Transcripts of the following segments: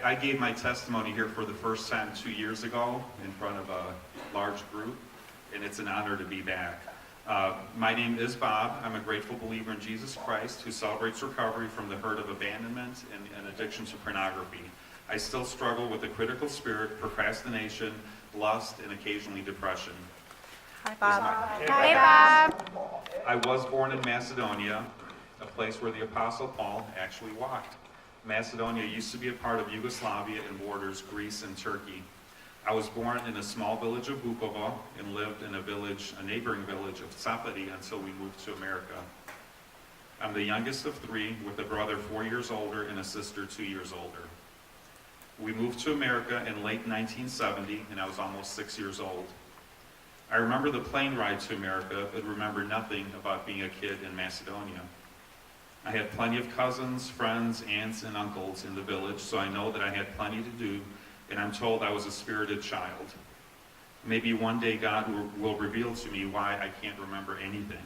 I gave my testimony here for the first time 2 years ago in front of a large group, and it's an honor to be back. My name is Bob. I'm a grateful believer in Jesus Christ who celebrates recovery from the hurt of abandonment and addiction to pornography. I still struggle with a critical spirit, procrastination, lust, and occasionally depression. Hi, Bob. Hi, Bob. I was born in Macedonia, a place where the Apostle Paul actually walked. Macedonia used to be a part of Yugoslavia and borders Greece and Turkey. I was born in a small village of Vukovar and lived in a neighboring village of Sapati until we moved to America. I'm the youngest of three, with a brother 4 years older and a sister 2 years older. We moved to America in late 1970, and I was almost 6 years old. I remember the plane ride to America, but remember nothing about being a kid in Macedonia. I had plenty of cousins, friends, aunts, and uncles in the village, so I know that I had plenty to do, and I'm told I was a spirited child. Maybe one day God will reveal to me why I can't remember anything.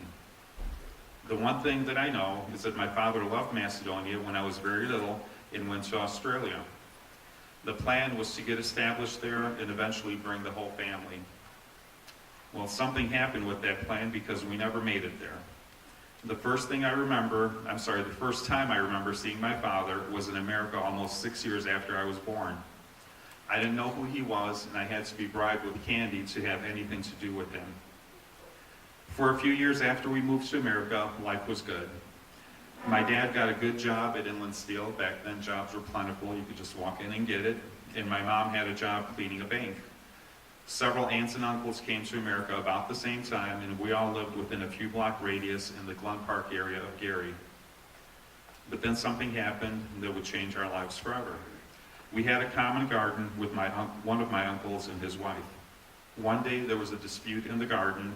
The one thing that I know is that my father left Macedonia when I was very little and went to Australia. The plan was to get established there and eventually bring the whole family. Well, something happened with that plan because we never made it there. The first time I remember seeing my father was in America almost 6 years after I was born. I didn't know who he was, and I had to be bribed with candy to have anything to do with him. For a few years after we moved to America, life was good. My dad got a good job at Inland Steel. Back then, jobs were plentiful. You could just walk in and get it. And my mom had a job cleaning a bank. Several aunts and uncles came to America about the same time, and we all lived within a few block radius in the Glen Park area of Gary. But then something happened that would change our lives forever. We had a common garden with one of my uncles and his wife. One day there was a dispute in the garden,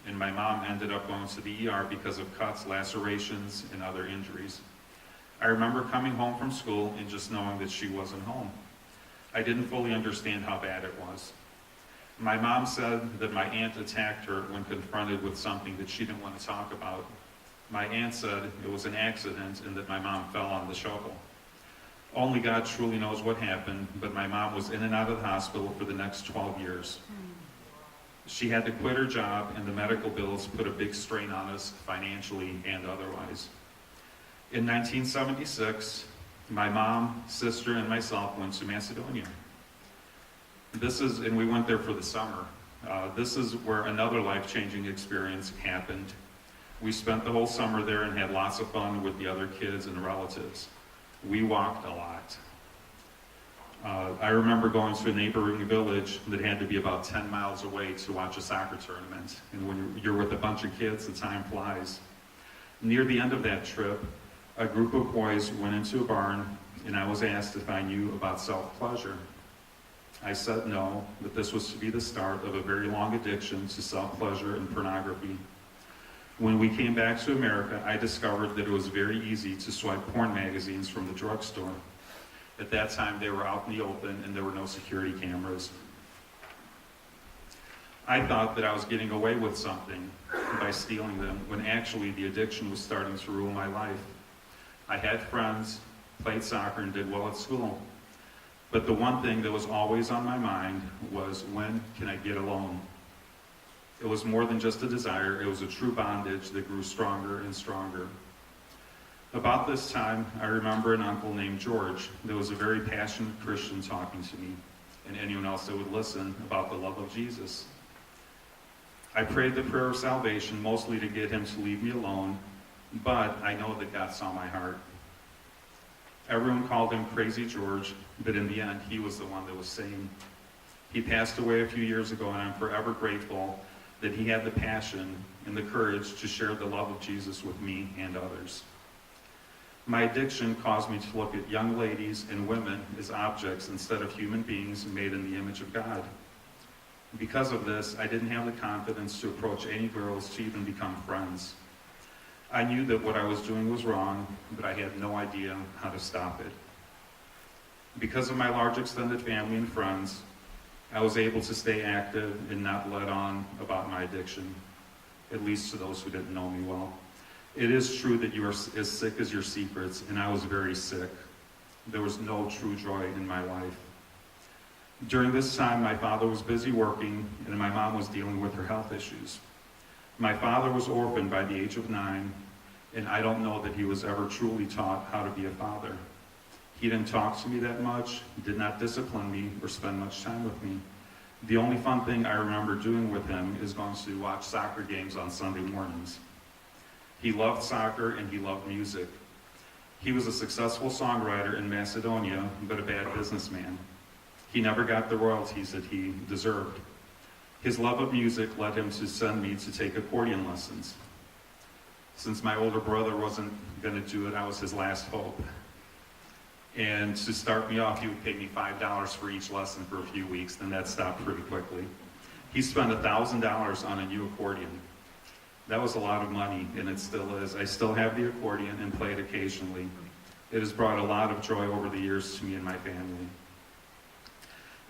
and my mom ended up going to the ER because of cuts, lacerations, and other injuries. I remember coming home from school and just knowing that she wasn't home. I didn't fully understand how bad it was. My mom said that my aunt attacked her when confronted with something that she didn't want to talk about. My aunt said it was an accident and that my mom fell on the shovel. Only God truly knows what happened, but my mom was in and out of the hospital for the next 12 years. She had to quit her job, and the medical bills put a big strain on us financially and otherwise. In 1976, my mom, sister, and myself went to Macedonia. And we went there for the summer. This is where another life-changing experience happened. We spent the whole summer there and had lots of fun with the other kids and relatives. We walked a lot. I remember going to a neighboring village that had to be about 10 miles away to watch a soccer tournament. And when you're with a bunch of kids, the time flies. Near the end of that trip, a group of boys went into a barn, and I was asked if I knew about self-pleasure. I said no, but this was to be the start of a very long addiction to self-pleasure and pornography. When we came back to America, I discovered that it was very easy to swipe porn magazines from the drugstore. At that time, they were out in the open and there were no security cameras. I thought that I was getting away with something by stealing them, when actually the addiction was starting to rule my life. I had friends, played soccer, and did well at school. But the one thing that was always on my mind was, when can I get alone? It was more than just a desire, it was a true bondage that grew stronger and stronger. About this time, I remember an uncle named George that was a very passionate Christian talking to me, and anyone else that would listen, about the love of Jesus. I prayed the prayer of salvation mostly to get him to leave me alone, but I know that God saw my heart. Everyone called him Crazy George, but in the end, he was the one that was sane. He passed away a few years ago, and I'm forever grateful that he had the passion and the courage to share the love of Jesus with me and others. My addiction caused me to look at young ladies and women as objects instead of human beings made in the image of God. Because of this, I didn't have the confidence to approach any girls to even become friends. I knew that what I was doing was wrong, but I had no idea how to stop it. Because of my large extended family and friends, I was able to stay active and not let on about my addiction, at least to those who didn't know me well. It is true that you are as sick as your secrets, and I was very sick. There was no true joy in my life. During this time, my father was busy working, and my mom was dealing with her health issues. My father was orphaned by the age of 9, and I don't know that he was ever truly taught how to be a father. He didn't talk to me that much, did not discipline me, or spend much time with me. The only fun thing I remember doing with him is going to watch soccer games on Sunday mornings. He loved soccer and he loved music. He was a successful songwriter in Macedonia, but a bad businessman. He never got the royalties that he deserved. His love of music led him to send me to take accordion lessons. Since my older brother wasn't going to do it, I was his last hope. And to start me off, he would pay me $5 for each lesson for a few weeks, then that stopped pretty quickly. He spent $1,000 on a new accordion. That was a lot of money, and it still is. I still have the accordion and play it occasionally. It has brought a lot of joy over the years to me and my family.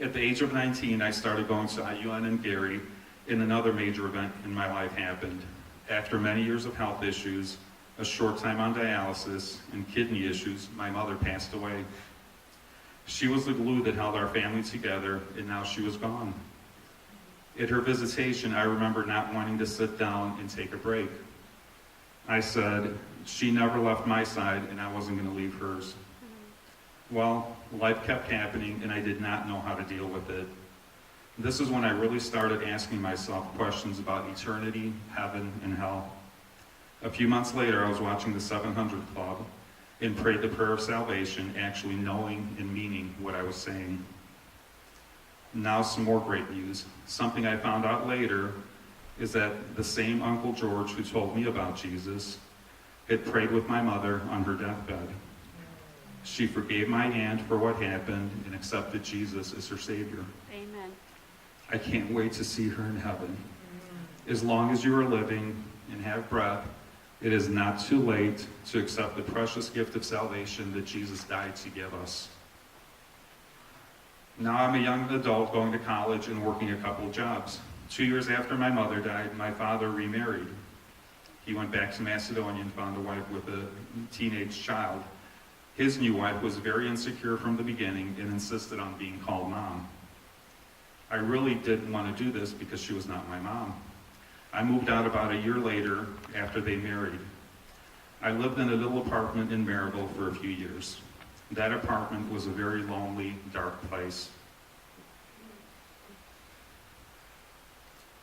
At the age of 19, I started going to IUN in Gary, and another major event in my life happened. After many years of health issues, a short time on dialysis, and kidney issues, my mother passed away. She was the glue that held our family together, and now she was gone. At her visitation, I remember not wanting to sit down and take a break. I said, she never left my side, and I wasn't going to leave hers. Well, life kept happening, and I did not know how to deal with it. This is when I really started asking myself questions about eternity, heaven, and hell. A few months later, I was watching the 700 Club and prayed the prayer of salvation, actually knowing and meaning what I was saying. Now some more great news. Something I found out later is that the same Uncle George who told me about Jesus had prayed with my mother on her deathbed. She forgave my aunt for what happened and accepted Jesus as her Savior. Amen. I can't wait to see her in heaven. As long as you are living and have breath, it is not too late to accept the precious gift of salvation that Jesus died to give us. Now I'm a young adult going to college and working a couple of jobs. 2 years after my mother died, my father remarried. He went back to Macedonia and found a wife with a teenage child. His new wife was very insecure from the beginning and insisted on being called mom. I really didn't want to do this because she was not my mom. I moved out about a year later after they married. I lived in a little apartment in Maryville for a few years. That apartment was a very lonely, dark place.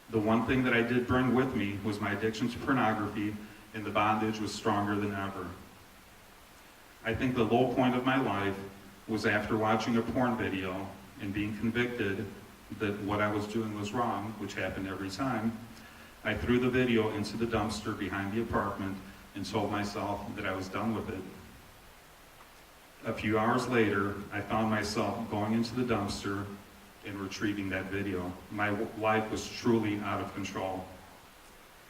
The one thing that I did bring with me was my addiction to pornography, and the bondage was stronger than ever. I think the low point of my life was after watching a porn video and being convicted that what I was doing was wrong, which happened every time. I threw the video into the dumpster behind the apartment and told myself that I was done with it. A few hours later, I found myself going into the dumpster and retrieving that video. My life was truly out of control.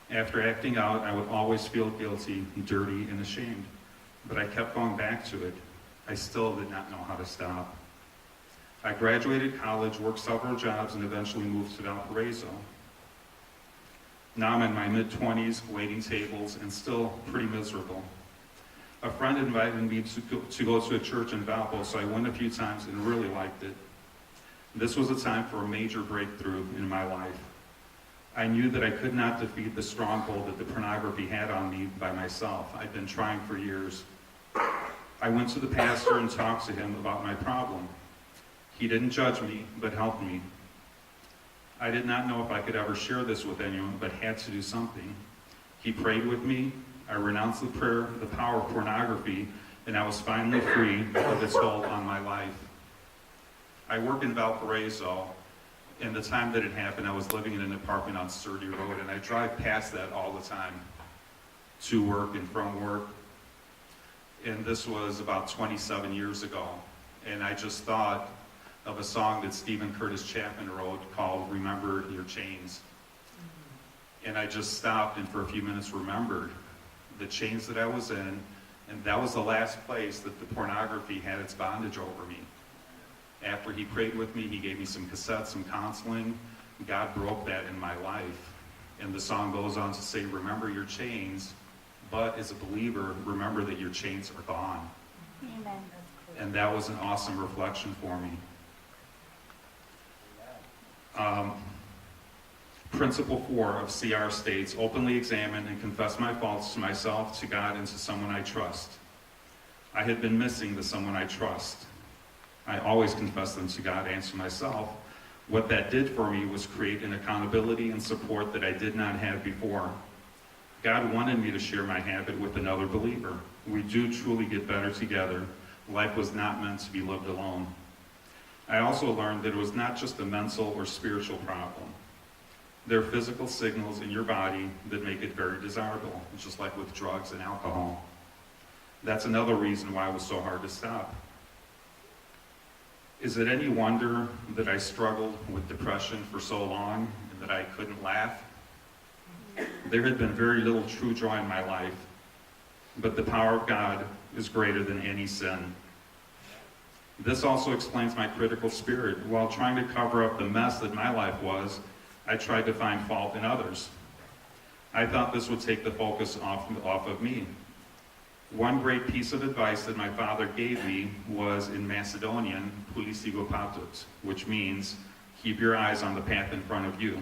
After acting out, I would always feel guilty, dirty, and ashamed. But I kept going back to it. I still did not know how to stop. I graduated college, worked several jobs, and eventually moved to Valparaiso. Now I'm in my mid-20s, waiting tables, and still pretty miserable. A friend invited me to go to a church in Valpo, so I went a few times and really liked it. This was a time for a major breakthrough in my life. I knew that I could not defeat the stronghold that the pornography had on me by myself. I'd been trying for years. I went to the pastor and talked to him about my problem. He didn't judge me, but helped me. I did not know if I could ever share this with anyone, but had to do something. He prayed with me. I renounced the power of pornography, and I was finally free of its hold on my life. I work in Valparaiso, and the time that it happened, I was living in an apartment on Sturdy Road, and I drive past that all the time to work and from work. And this was about 27 years ago, and I just thought of a song that Stephen Curtis Chapman wrote called Remember Your Chains. And I just stopped and for a few minutes remembered the chains that I was in, and that was the last place that the pornography had its bondage over me. After he prayed with me, he gave me some cassettes, some counseling. God broke that in my life. And the song goes on to say, remember your chains, but as a believer, remember that your chains are gone. Amen. And that was an awesome reflection for me. Principle 4 of CR states, openly examine and confess my faults to myself, to God, and to someone I trust. I had been missing the someone I trust. I always confess them to God and to myself. What that did for me was create an accountability and support that I did not have before. God wanted me to share my habit with another believer. We do truly get better together. Life was not meant to be lived alone. I also learned that it was not just a mental or spiritual problem. There are physical signals in your body that make it very desirable, just like with drugs and alcohol. That's another reason why it was so hard to stop. Is it any wonder that I struggled with depression for so long and that I couldn't laugh? There had been very little true joy in my life, but the power of God is greater than any sin. This also explains my critical spirit. While trying to cover up the mess that my life was, I tried to find fault in others. I thought this would take the focus off of me. One great piece of advice that my father gave me was in Macedonian, "Poulisigou patout," which means keep your eyes on the path in front of you.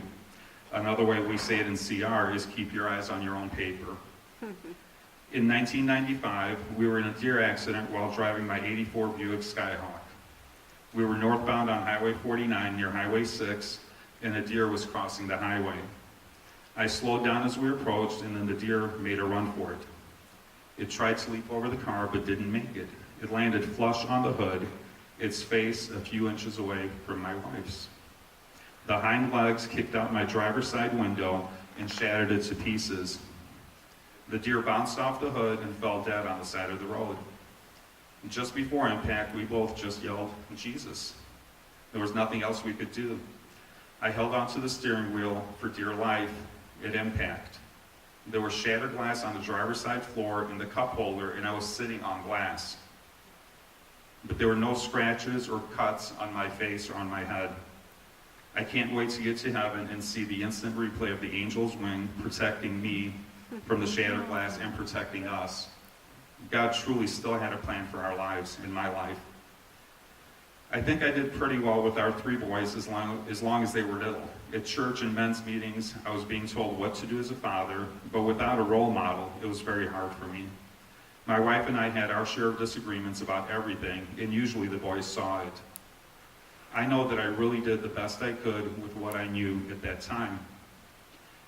Another way we say it in CR is keep your eyes on your own paper. In 1995, we were in a deer accident while driving my '84 Buick Skyhawk. We were northbound on Highway 49 near Highway 6, and a deer was crossing the highway. I slowed down as we approached, and then the deer made a run for it. It tried to leap over the car, but didn't make it. It landed flush on the hood, its face a few inches away from my wife's. The hind legs kicked out my driver's side window and shattered it to pieces. The deer bounced off the hood and fell dead on the side of the road. Just before impact, we both just yelled, "Jesus." There was nothing else we could do. I held onto the steering wheel for dear life at impact. There was shattered glass on the driver's side floor in the cup holder, and I was sitting on glass. But there were no scratches or cuts on my face or on my head. I can't wait to get to heaven and see the instant replay of the angel's wing protecting me from the shattered glass and protecting us. God truly still had a plan for our lives and my life. I think I did pretty well with our 3 boys as long as they were little. At church and men's meetings, I was being told what to do as a father, but without a role model, it was very hard for me. My wife and I had our share of disagreements about everything, and usually the boys saw it. I know that I really did the best I could with what I knew at that time.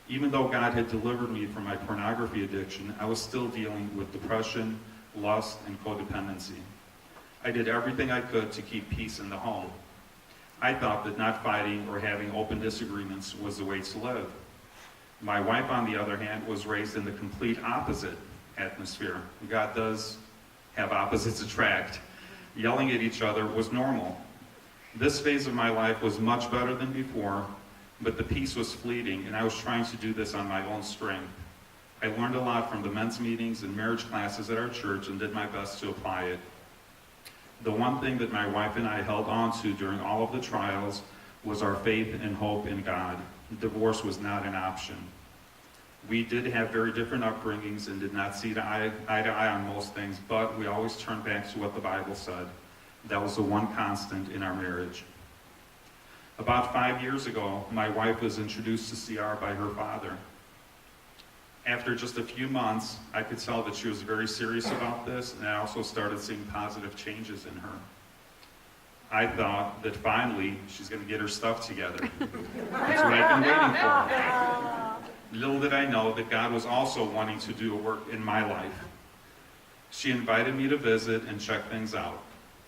Even though God had delivered me from my pornography addiction, I was still dealing with depression, lust, and codependency. I did everything I could to keep peace in the home. I thought that not fighting or having open disagreements was the way to live. My wife, on the other hand, was raised in the complete opposite atmosphere. God does have opposites attract. Yelling at each other was normal. This phase of my life was much better than before, but the peace was fleeting, and I was trying to do this on my own strength. I learned a lot from the men's meetings and marriage classes at our church and did my best to apply it. The one thing that my wife and I held on to during all of the trials was our faith and hope in God. Divorce was not an option. We did have very different upbringings and did not see eye to eye on most things, but we always turned back to what the Bible said. That was the one constant in our marriage. About 5 years ago, my wife was introduced to CR by her father. After just a few months, I could tell that she was very serious about this, and I also started seeing positive changes in her. I thought that finally she's going to get her stuff together. That's what I've been waiting for. Little did I know that God was also wanting to do a work in my life. She invited me to visit and check things out.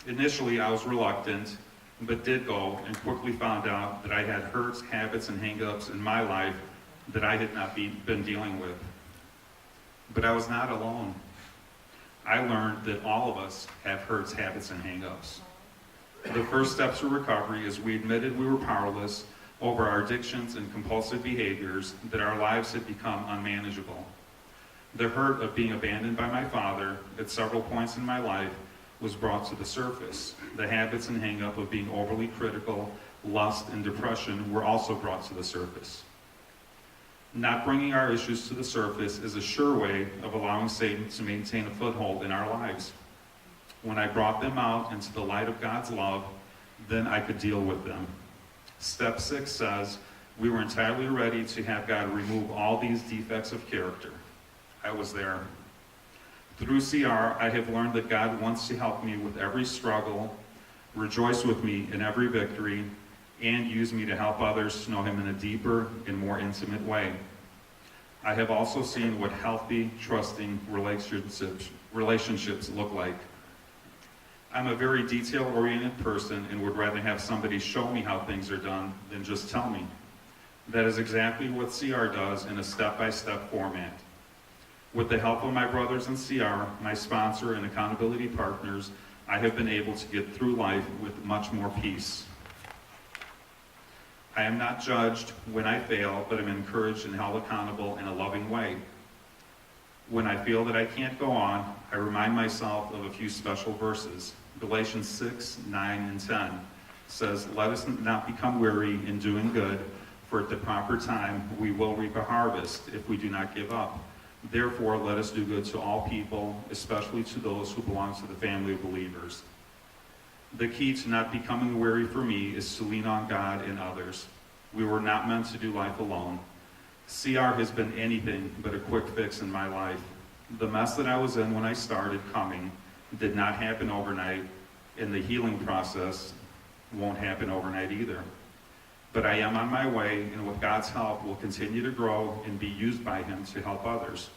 Initially, I was reluctant, but did go and quickly found out that I had hurts, habits, and hang-ups in my life that I had not been dealing with. But I was not alone. I learned that all of us have hurts, habits, and hang-ups. The first step to recovery is we admitted we were powerless over our addictions and compulsive behaviors, that our lives had become unmanageable. The hurt of being abandoned by my father at several points in my life was brought to the surface. The habits and hang-up of being overly critical, lust, and depression were also brought to the surface. Not bringing our issues to the surface is a sure way of allowing Satan to maintain a foothold in our lives. When I brought them out into the light of God's love, then I could deal with them. Step 6 says, we were entirely ready to have God remove all these defects of character. I was there. Through CR, I have learned that God wants to help me with every struggle, rejoice with me in every victory, and use me to help others to know him in a deeper and more intimate way. I have also seen what healthy, trusting relationships look like. I'm a very detail-oriented person and would rather have somebody show me how things are done than just tell me. That is exactly what CR does in a step-by-step format. With the help of my brothers in CR, my sponsor and accountability partners, I have been able to get through life with much more peace. I am not judged when I fail, but am encouraged and held accountable in a loving way. When I feel that I can't go on, I remind myself of a few special verses. Galatians 6, 9, and 10 says, let us not become weary in doing good, for at the proper time we will reap a harvest if we do not give up. Therefore, let us do good to all people, especially to those who belong to the family of believers. The key to not becoming weary for me is to lean on God and others. We were not meant to do life alone. CR has been anything but a quick fix in my life. The mess that I was in when I started coming did not happen overnight, and the healing process won't happen overnight either. But I am on my way, and with God's help, will continue to grow and be used by him to help others.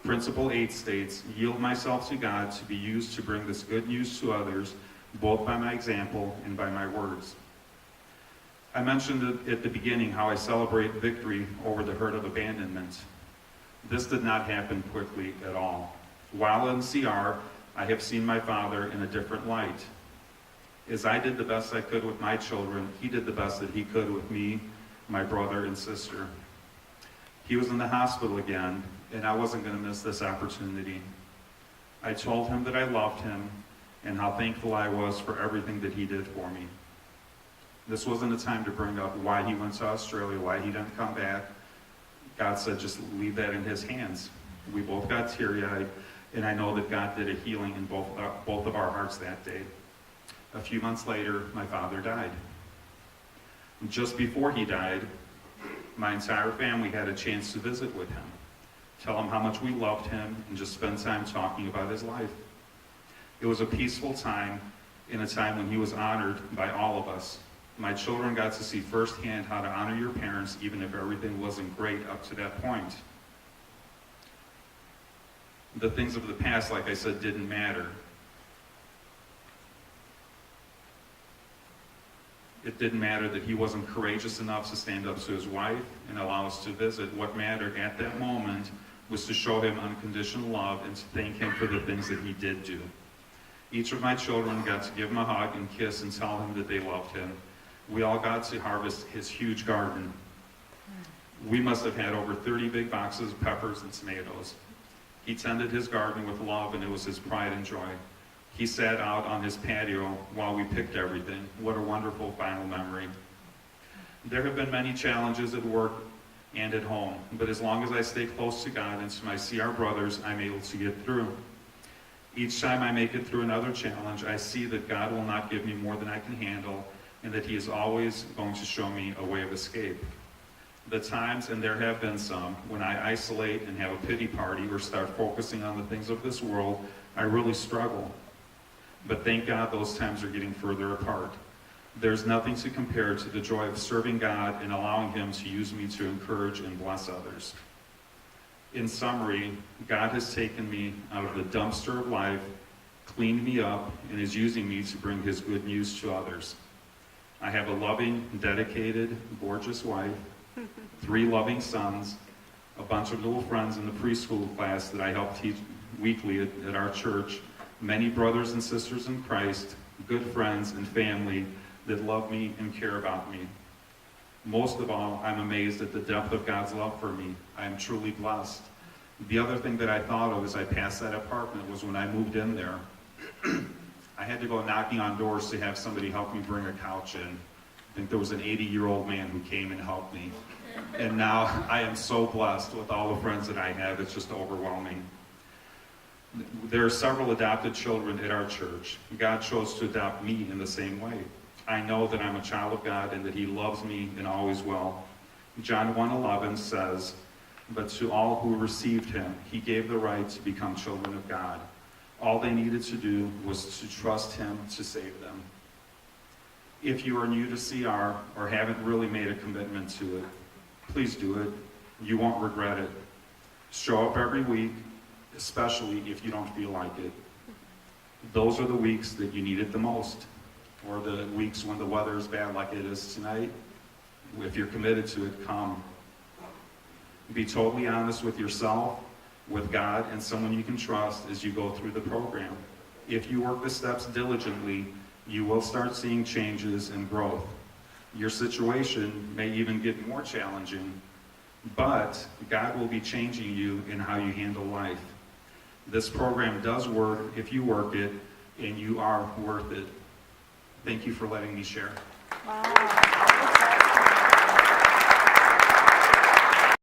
Principle 8 states, yield myself to God to be used to bring this good news to others, both by my example and by my words. I mentioned at the beginning how I celebrate victory over the hurt of abandonment. This did not happen quickly at all. While in CR, I have seen my father in a different light. As I did the best I could with my children, he did the best that he could with me, my brother, and sister. He was in the hospital again, and I wasn't going to miss this opportunity. I told him that I loved him and how thankful I was for everything that he did for me. This wasn't a time to bring up why he went to Australia, why he didn't come back. God said, just leave that in his hands. We both got teary-eyed, and I know that God did a healing in both of our hearts that day. A few months later, my father died. Just before he died, my entire family had a chance to visit with him, tell him how much we loved him, and just spend time talking about his life. It was a peaceful time, in a time when he was honored by all of us. My children got to see firsthand how to honor your parents, even if everything wasn't great up to that point. The things of the past, like I said, didn't matter. It didn't matter that he wasn't courageous enough to stand up to his wife and allow us to visit. What mattered at that moment was to show him unconditional love and to thank him for the things that he did do. Each of my children got to give him a hug and kiss and tell him that they loved him. We all got to harvest his huge garden. We must have had over 30 big boxes of peppers and tomatoes. He tended his garden with love, and it was his pride and joy. He sat out on his patio while we picked everything. What a wonderful final memory. There have been many challenges at work and at home, but as long as I stay close to God and to my CR brothers, I'm able to get through. Each time I make it through another challenge, I see that God will not give me more than I can handle, and that he is always going to show me a way of escape. The times, and there have been some, when I isolate and have a pity party or start focusing on the things of this world, I really struggle. But thank God those times are getting further apart. There's nothing to compare to the joy of serving God and allowing him to use me to encourage and bless others. In summary, God has taken me out of the dumpster of life, cleaned me up, and is using me to bring his good news to others. I have a loving, dedicated, gorgeous wife, 3 loving sons, a bunch of little friends in the preschool class that I help teach weekly at our church, many brothers and sisters in Christ, good friends and family that love me and care about me. Most of all, I'm amazed at the depth of God's love for me. I am truly blessed. The other thing that I thought of as I passed that apartment was when I moved in there, I had to go knocking on doors to have somebody help me bring a couch in. I think there was an 80-year-old man who came and helped me. And now I am so blessed with all the friends that I have. It's just overwhelming. There are several adopted children at our church. God chose to adopt me in the same way. I know that I'm a child of God and that He loves me and always will. John 1:11 says, "But to all who received Him, He gave the right to become children of God." All they needed to do was to trust Him to save them. If you are new to CR or haven't really made a commitment to it, please do it. You won't regret it. Show up every week, especially if you don't feel like it. Those are the weeks that you need it the most, or the weeks when the weather is bad like it is tonight. If you're committed to it, come. Be totally honest with yourself, with God, and someone you can trust as you go through the program. If you work the steps diligently, you will start seeing changes and growth. Your situation may even get more challenging, but God will be changing you in how you handle life. This program does work if you work it, and you are worth it. Thank you for letting me share. Wow.